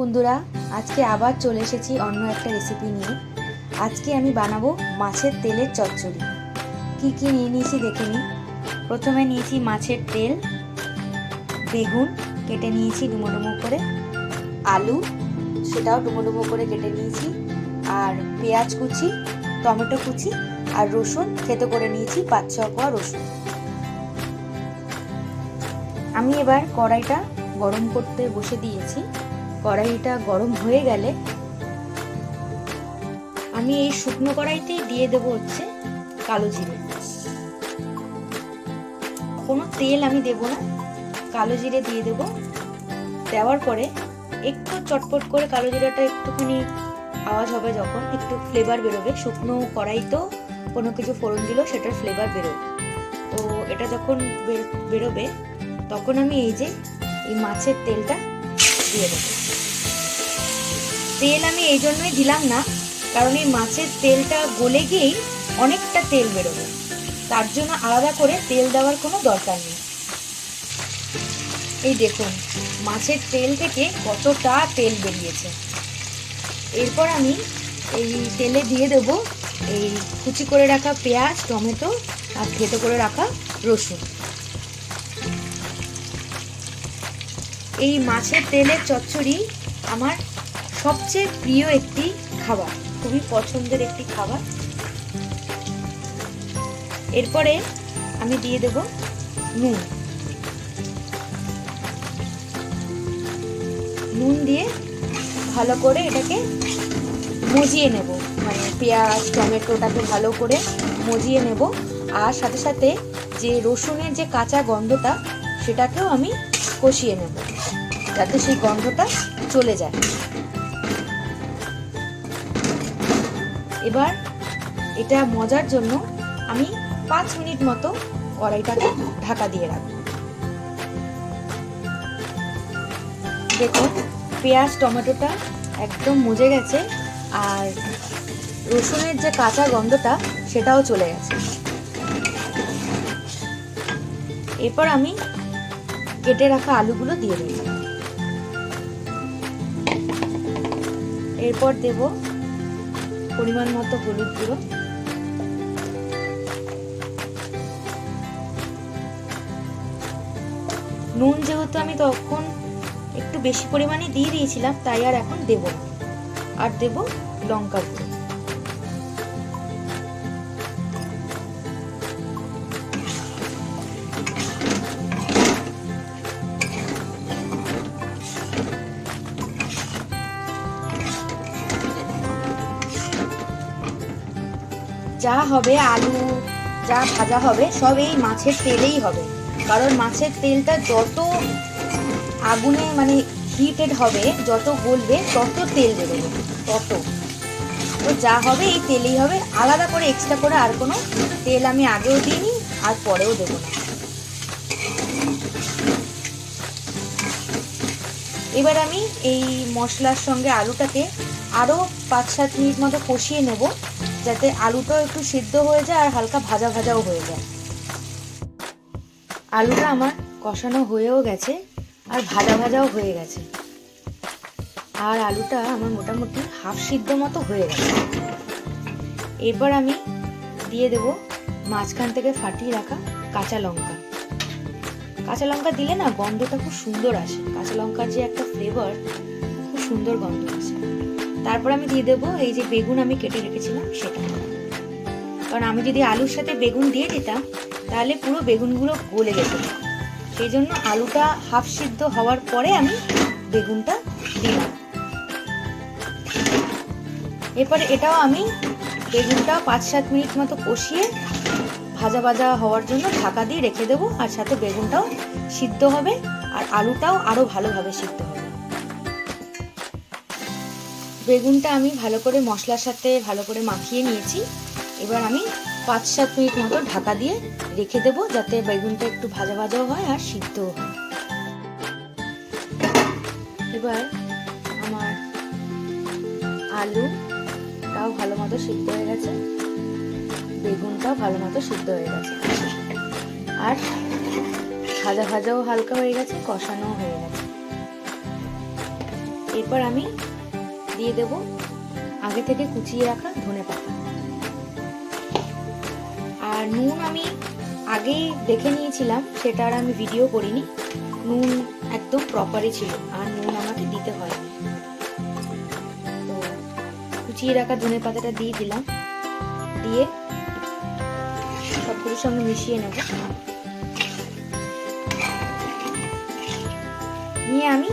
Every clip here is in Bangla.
বন্ধুরা, আজকে আবার চলে এসেছি অন্য একটা রেসিপি নিয়ে। আজকে আমি বানাবো মাছের তেলের চচ্চড়ি। কি কি নিয়ে নিয়েছি দেখে নিই। প্রথমে নিয়েছি মাছের তেল, বেগুন কেটে নিয়েছি ডুমো ডুমো করে, আলু সেটাও ডুমো ডুমো করে কেটে নিয়েছি, আর পেঁয়াজ কুচি, টমেটো কুচি আর রসুন থেতো করে নিয়েছি 5-6 কোয়া রসুন। আমি এবার কড়াইটা গরম করতে বসে দিয়েছি। কড়াইটা গরম হয়ে গেলে আমি এই শুকনো কড়াইতেই দিয়ে দেবো হচ্ছে কালো জিরে। কোনো তেল আমি দেব না, কালো জিরে দিয়ে দেবো। দেওয়ার পরে একটু চটপট করে কালো জিরাটা একটুখানি আওয়াজ হবে, যখন একটু ফ্লেভার বেরোবে, শুকনো কড়াইতেও কোনো কিছু ফোড়ন দিল সেটার ফ্লেভার বেরোবে। তো এটা যখন বেরোবে তখন আমি এই মাছের তেলটা দিয়ে দেবো। তেল আমি এই জন্যই দিলাম না, কারণ এই মাছের তেলটা গলে গিয়েই অনেকটা তেল বেরোবে, তার জন্য আলাদা করে তেল দেওয়ার কোনো দরকার নেই। এই দেখুন মাছের তেল থেকে কতটা তেল বেরিয়েছে। এরপর আমি এই তেলে দিয়ে দেবো এই কুচি করে রাখা পেঁয়াজ, টমেটো আর থেতো করে রাখা রসুন। এই মাছের তেলের চচ্চড়ি আমার সবচেয়ে প্রিয় একটি খাবার, খুবই পছন্দের একটি খাবার। এরপরে আমি দিয়ে দেব নুন। নুন দিয়ে ভালো করে এটাকে মজিয়ে নেব, মানে পেঁয়াজ টমেটোটাকে ভালো করে মজিয়ে নেব। আর সাথে সাথে যে রসুনের যে কাঁচা গন্ধটা সেটাকেও আমি কষিয়ে নেব, যাতে সেই গন্ধটা চলে যায়। এবার এটা মজার জন্য আমি 5 মিনিট মতো কড়াইটাকে ঢাকা দিয়ে রাখবো। দেখুন পেঁয়াজ টমেটোটা একদম মজে গেছে, আর রসুনের যে কাঁচা গন্ধটা সেটাও চলে গেছে। এরপর আমি কেটে রাখা আলুগুলো দিয়ে দেব। এরপর দেব পরিমাণ মতো হলুদ গুঁড়ো, নুন যেহেতু আমি তখন একটু বেশি পরিমাণে দিয়ে দিয়েছিলাম তাই আর এখন দেব না। আর দেব লঙ্কা গুঁড়ো। যা হবে আলু যা ভাজা হবে সব এই মাছের তেলেই হবে, কারণ মাছের তেলটা যত আগুনে মানে হিটেড হবে, যত গলবে তত তেল বেরোবে, তত তো যা হবে এই তেলেই হবে। আলাদা করে এক্সট্রা করে আর কোনো তেল আমি আগেও দিইনি আর পরেও দেব না। এবার আমি এই মশলার সঙ্গে আলুটাকে আরও 5-7 মিনিট মতো কষিয়ে নেব, যাতে আলুটাও একটু সিদ্ধ হয়ে যায় আর হালকা ভাজা ভাজাও হয়ে যায়। আলুটা আমার কষানো হয়েও গেছে আর ভাজা ভাজাও হয়ে গেছে, আর আলুটা আমার মোটামুটি হাফ সিদ্ধ মতো হয়ে গেছে। এরপর আমি দিয়ে দেব মাঝখান থেকে ফাটিয়ে রাখা কাঁচা লঙ্কা। কাঁচা লঙ্কা দিলে না গন্ধটা খুব সুন্দর আসে, কাঁচা লঙ্কার যে একটা ফ্লেভার, খুব সুন্দর গন্ধ আসে। তারপর আমি দিয়ে দেবো এই যে বেগুন আমি কেটে রেখেছিলাম সেটা, কারণ আমি যদি আলুর সাথে বেগুন দিয়ে দিতাম তাহলে পুরো বেগুনগুলো গলে যেত, সেই জন্য আলুটা হাফ সিদ্ধ হওয়ার পরে আমি বেগুনটা দিলাম। এরপরে এটাও আমি বেগুনটা 5-7 মিনিট মতো কষিয়ে ভাজা ভাজা হওয়ার জন্য ঢাকা দিয়ে রেখে দেবো, আর সাথে বেগুনটাও সিদ্ধ হবে আর আলুটাও আরও ভালোভাবে সিদ্ধ হবে। বেগুনটা আমি ভালো করে মশলার সাথে ভালো করে মাখিয়ে নিয়েছি। এবার আমি 5-7 মিনিট মতো ঢাকা দিয়ে রেখে দেবো, যাতে বেগুনটা একটু ভাজা ভাজাও হয় আর সিদ্ধও হয়। এবার আমার আলুটাও ভালো মতো সিদ্ধ হয়ে গেছে, বেগুনটাও ভালো মতো সিদ্ধ হয়ে গেছে, আর ভাজা ভাজাও হালকা হয়ে গেছে, কষানোও হয়ে গেছে। এরপর আমি দিয়ে দেব আগে থেকে কুচিয়ে রাখা ধনেপাতা। আর নুন আমি আগেই দেখে নিয়েছিলাম, সেটা আর আমি ভিডিও করিনি। নুন একদম প্রপারই ছিল, আর নুন আমাকে দিতে হয়নি। তো কুচিয়ে রাখা ধনেপাতাটা দিয়ে দিলাম, দিয়ে সবগুলোর সঙ্গে মিশিয়ে নেব। নিয়ে আমি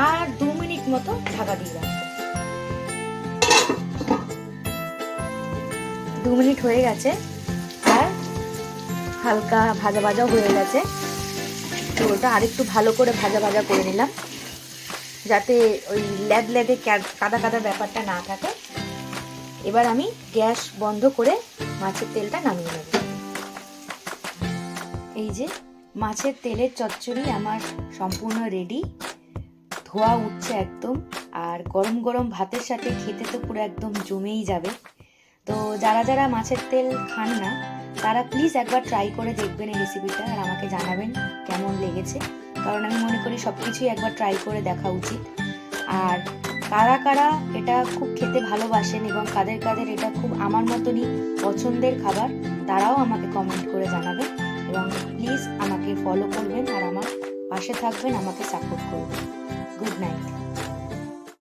আর 2 মিনিট মতো ঢাকা দিয়ে রাখবো। 2 মিনিট হয়ে গেছে, আর হালকা ভাজা ভাজাও হয়ে গেছে। তো ওটা আরেকটু ভালো করে ভাজা ভাজা করে নিলাম, যাতে ওই লেদে কাদা কাদা ব্যাপারটা না থাকে। এবার আমি গ্যাস বন্ধ করে মাছের তেলটা নামিয়ে নেব। এই যে মাছের তেলের চচ্চড়ি আমার সম্পূর্ণ রেডি। ধোয়া উঠছে একদম, আর গরম গরম ভাতের সাথে খেতে তো পুরো একদম জমেই যাবে। তো যারা যারা মাছের তেল খান না, তারা প্লিজ একবার ট্রাই করে দেখবেন এই রেসিপিটা, আর আমাকে জানাবেন কেমন লেগেছে। কারণ আমি মনে করি সব কিছুই একবার ট্রাই করে দেখা উচিত। আর কারা কারা এটা খুব খেতে ভালোবাসেন এবং কাদের কাদের এটা খুব আমার মতনই পছন্দের খাবার, তারাও আমাকে কমেন্ট করে জানাবেন। এবং প্লিজ আমাকে ফলো করবেন, আর আমার পাশে থাকবেন, আমাকে সাপোর্ট করবেন। Good night.